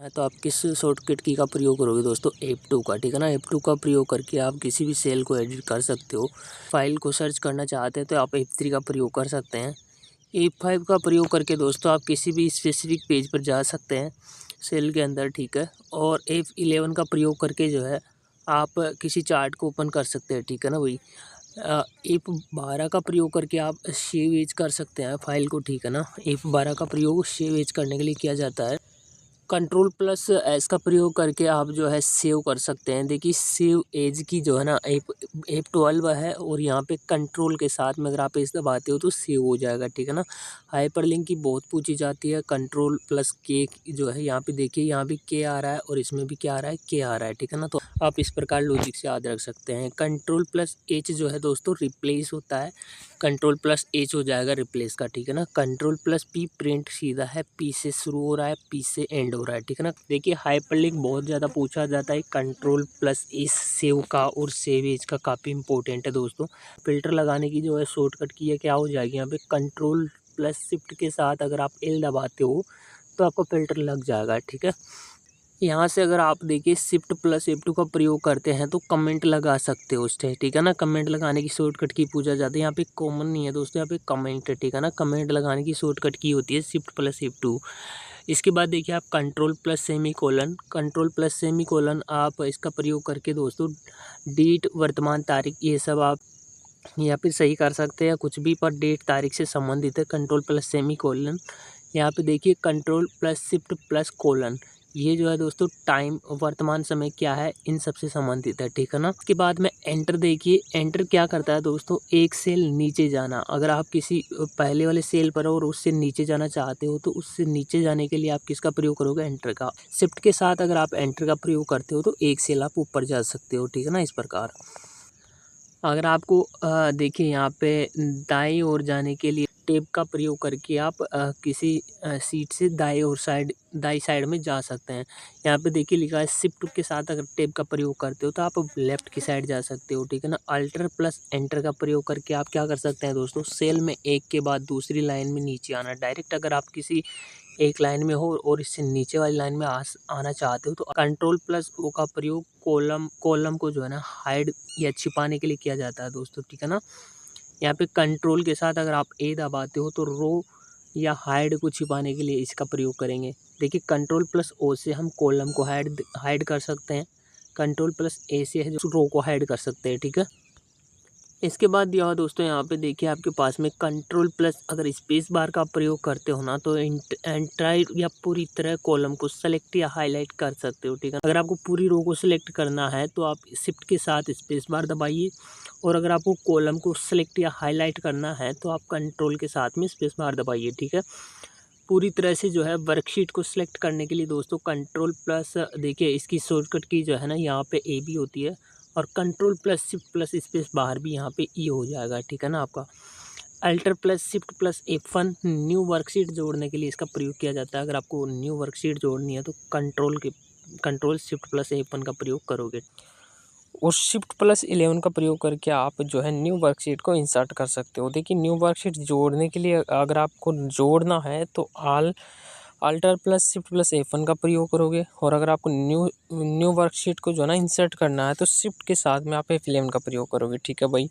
तो आप किस शॉर्टकट की का प्रयोग करोगे दोस्तों, F2 का। ठीक है ना, F2 का प्रयोग करके आप किसी भी सेल को एडिट कर सकते हो। फाइल को सर्च करना चाहते हैं तो आप F3 का प्रयोग कर सकते हैं। F5 का प्रयोग करके दोस्तों आप किसी भी स्पेसिफिक पेज पर जा सकते हैं सेल के अंदर। ठीक है, और F11 का प्रयोग करके जो है आप किसी चार्ट को ओपन कर सकते हैं। ठीक है ना भाई। F12 का प्रयोग करके आप सेव एज कर सकते हैं फाइल को। ठीक है ना, F12 का प्रयोग सेव एज करने के लिए किया जाता है। Ctrl+S का प्रयोग करके आप जो है सेव कर सकते हैं। देखिए सेव एज की जो है ना F12 है, और यहाँ पे कंट्रोल के साथ में अगर आप इस दबाते हो तो सेव हो जाएगा। ठीक है ना, हाइपरलिंक की बहुत पूछी जाती है। Ctrl+K जो है यहाँ पे देखिए, यहाँ भी K आ रहा है और इसमें भी क्या आ रहा है, K आ रहा है। ठीक है ना, तो आप इस प्रकार लॉजिक से याद रख सकते हैं। Ctrl+H जो है दोस्तों रिप्लेस होता है, Ctrl+H हो जाएगा रिप्लेस का। ठीक है ना, Ctrl+P प्रिंट सीधा है, P से शुरू हो रहा है, P से एंड हो रहा है। ठीक है ना, देखिए हाइपरलिंक बहुत ज़्यादा पूछा जाता है। Ctrl+S सेव का और सेव एज का काफ़ी इंपॉर्टेंट है दोस्तों। फिल्टर लगाने की जो है शॉर्टकट की है, क्या हो जाएगी यहाँ पे Ctrl+Shift के साथ अगर आप L दबाते हो तो आपको फिल्टर लग जाएगा। ठीक है, यहाँ से अगर आप देखिए Shift+F2 का प्रयोग करते हैं तो कमेंट लगा सकते हो उससे। ठीक है ना, कमेंट लगाने की शॉर्टकट की पूछा जाती है। यहाँ पे कॉमन नहीं है दोस्तों, यहाँ पे कमेंट है। ठीक है ना, कमेंट लगाने की शॉर्टकट की होती है Shift+F2। इसके बाद देखिए आप कंट्रोल+सेमीकोलन आप इसका प्रयोग करके दोस्तों डेट, वर्तमान तारीख, ये सब आप यहाँ पे सही कर सकते हैं। कुछ भी पर डेट तारीख से संबंधित है Ctrl+सेमीकोलन। यहाँ पे देखिए Ctrl+Shift+कोलन, ये जो है दोस्तों टाइम, वर्तमान समय क्या है, इन सब से संबंधित है। ठीक है ना, उसके बाद में एंटर देखिए, एंटर क्या करता है दोस्तों, एक सेल नीचे जाना। अगर आप किसी पहले वाले सेल पर हो और उससे नीचे जाना चाहते हो तो उससे नीचे जाने के लिए आप किसका प्रयोग करोगे, एंटर का। शिफ्ट के साथ अगर आप एंटर का प्रयोग करते हो तो एक सेल आप ऊपर जा सकते हो। ठीक है ना, इस प्रकार। अगर आपको देखिए यहाँ पे दाएं ओर जाने के लिए टेब का प्रयोग करके आप किसी सीट से दाई साइड में जा सकते हैं। यहाँ पे देखिए लिखा है शिफ्ट के साथ अगर टेब का प्रयोग करते हो तो आप लेफ्ट की साइड जा सकते हो। ठीक है ना, Alt+Enter का प्रयोग करके आप क्या कर सकते हैं दोस्तों, सेल में एक के बाद दूसरी लाइन में नीचे आना। डायरेक्ट अगर आप किसी एक लाइन में हो और इससे नीचे वाली लाइन में आना चाहते हो तो Ctrl+O का प्रयोग कॉलम को जो है ना हाइड या छिपाने के लिए किया जाता है दोस्तों। ठीक है ना, यहाँ पे कंट्रोल के साथ अगर आप ए दबाते हो तो रो या हाइड को छिपाने के लिए इसका प्रयोग करेंगे। देखिए Ctrl+O से हम कॉलम को हाइड कर सकते हैं, Ctrl+A से रो को हाइड कर सकते हैं। ठीक है, इसके बाद दिया हुआ दोस्तों यहाँ पे देखिए आपके पास में Ctrl+ अगर स्पेस बार का प्रयोग करते हो ना तो एंटायर या पूरी तरह कॉलम को सेलेक्ट या हाईलाइट कर सकते हो। ठीक है, अगर आपको पूरी रो को सिलेक्ट करना है तो आप शिफ्ट के साथ स्पेस बार दबाइए, और अगर आपको कॉलम को सेलेक्ट या हाईलाइट करना है तो आप कंट्रोल के साथ में स्पेस बार दबाइए। ठीक है, पूरी तरह से जो है वर्कशीट को सिलेक्ट करने के लिए दोस्तों Ctrl+ देखिए इसकी शॉर्टकट की जो है ना यहाँ पे ए भी होती है, और Ctrl+Shift+स्पेस बाहर भी यहाँ पे ई हो जाएगा। ठीक है ना, आपका Alt+Shift+F1 न्यू वर्कशीट जोड़ने के लिए इसका प्रयोग किया जाता है। अगर आपको न्यू वर्कशीट जोड़नी है तो Ctrl+Shift+F1 का प्रयोग करोगे, और Shift+11 का प्रयोग करके आप जो है न्यू वर्कशीट को इंसर्ट कर सकते हो। देखिए न्यू वर्कशीट जोड़ने के लिए अगर आपको जोड़ना है तो Alt+Shift+F1 का प्रयोग करोगे, और अगर आपको न्यू वर्कशीट को जो है ना इंसर्ट करना है तो शिफ्ट के साथ में आप F11 का प्रयोग करोगे। ठीक है भाई,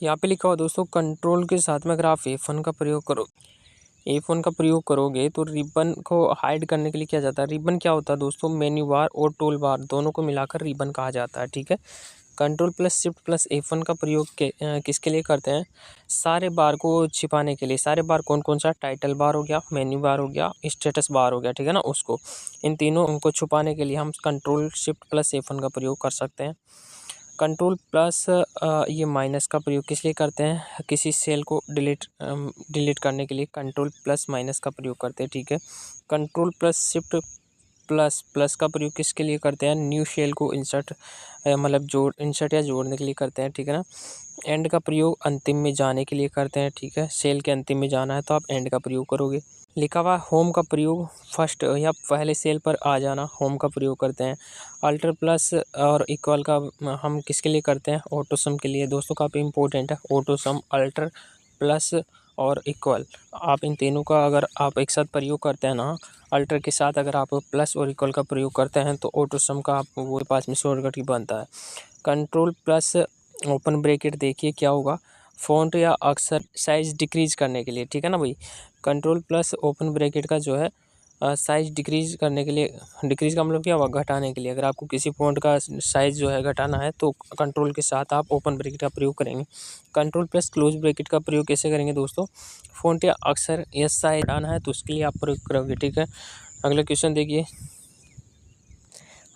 यहाँ पे लिखा हुआ दोस्तों कंट्रोल के साथ में अगर आप F1 का प्रयोग करोगे तो रिबन को हाइड करने के लिए किया जाता है। रिबन क्या होता है दोस्तों, मेन्यू बार और टूल बार दोनों को मिलाकर रिबन कहा जाता है। ठीक है, Ctrl+Shift+F1 का प्रयोग किसके लिए करते हैं, सारे बार को छिपाने के लिए। सारे बार कौन कौन सा, टाइटल बार हो गया, मेन्यू बार हो गया, स्टेटस बार हो गया। ठीक है ना, उसको इन तीनों उनको छुपाने के लिए हम Ctrl+Shift+F1 का प्रयोग कर सकते हैं। कंट्रोल+ ये माइनस का प्रयोग किस लिए करते हैं, किसी सेल को डिलीट करने के लिए Ctrl+- का प्रयोग करते हैं। ठीक है, Ctrl+Shift++ का प्रयोग किसके लिए करते हैं, न्यू सेल को इंसर्ट या जोड़ने के लिए करते हैं। ठीक है ना, एंड का प्रयोग अंतिम में जाने के लिए करते हैं। ठीक है, सेल के अंतिम में जाना है तो आप एंड का प्रयोग करोगे। लिखा हुआ होम का प्रयोग फर्स्ट या पहले सेल पर आ जाना, होम का प्रयोग करते हैं। Alt+ और इक्वल का हम किसके लिए करते हैं, ऑटो सम के लिए दोस्तों, काफ़ी इंपॉर्टेंट है ऑटो सम। Alt+ और इक्वल, आप इन तीनों का अगर आप एक साथ प्रयोग करते हैं ना, अल्टर के साथ अगर आप प्लस और इक्वल का प्रयोग करते हैं तो ऑटो सम का आप वो पास में शॉर्टकट की बनता है। कंट्रोल प्लस ओपन ब्रैकेट देखिए क्या होगा, फ़ॉन्ट या अक्षर साइज़ डिक्रीज करने के लिए, ठीक है ना भाई। कंट्रोल प्लस ओपन ब्रैकेट का जो है साइज़ डिक्रीज करने के लिए, डिक्रीज का मतलब क्या हुआ, घटाने के लिए। अगर आपको किसी फ़ॉन्ट का साइज़ जो है घटाना है तो कंट्रोल के साथ आप ओपन ब्रैकेट का प्रयोग करेंगे। कंट्रोल प्लस क्लोज ब्रैकेट का प्रयोग कैसे करेंगे दोस्तों, फ़ॉन्ट या अक्षर या साइज घटाना है तो उसके लिए आप प्रयोग करोगे, ठीक है। अगला क्वेश्चन देखिए,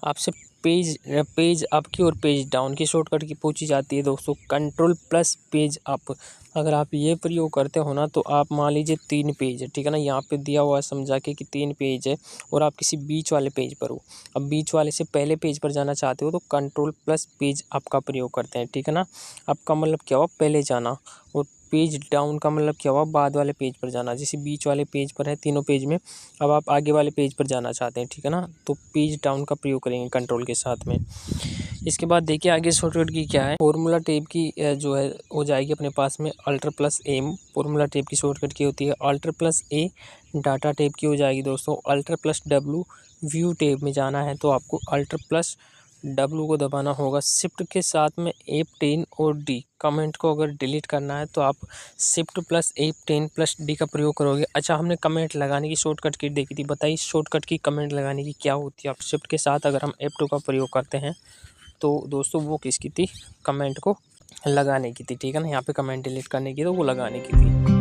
आपसे पेज अप की और पेज डाउन की शॉर्टकट की पूछी जाती है दोस्तों। कंट्रोल प्लस पेज अप, अगर आप ये प्रयोग करते हो ना तो आप मान लीजिए 3 पेज है, ठीक है ना, यहाँ पे दिया हुआ है समझा के कि 3 पेज है और आप किसी बीच वाले पेज पर हो। अब बीच वाले से पहले पेज पर जाना चाहते हो तो कंट्रोल प्लस पेज अप का प्रयोग करते हैं, ठीक है ना। अप का मतलब क्या हुआ, पहले जाना, और पेज डाउन का मतलब क्या हुआ, बाद वाले पेज पर जाना। जैसे बीच वाले पेज पर है तीनों पेज में, अब आप आगे वाले पेज पर जाना चाहते हैं, ठीक है ना, तो पेज डाउन का प्रयोग करेंगे कंट्रोल के साथ में। इसके बाद देखिए आगे शॉर्टकट की क्या है, फॉर्मूला टेप की जो है हो जाएगी अपने पास में Alt plus M, formula tab की शॉर्टकट की होती है। Alt plus A data tab की हो जाएगी दोस्तों। Alt plus W view tab में जाना है तो आपको अल्टर प्लस डब्लू को दबाना होगा। शिफ्ट के साथ में F10 और डी, कमेंट को अगर डिलीट करना है तो आप shift plus F10 plus D का प्रयोग करोगे। अच्छा, हमने कमेंट लगाने की शॉर्टकट की देखी थी, बताइए शॉर्टकट की कमेंट लगाने की क्या होती है। आप शिफ्ट के साथ अगर हम F2 का प्रयोग करते हैं तो दोस्तों वो किसकी थी, कमेंट को लगाने की थी, ठीक है ना। यहाँ पे कमेंट डिलीट करने की तो वो लगाने की थी।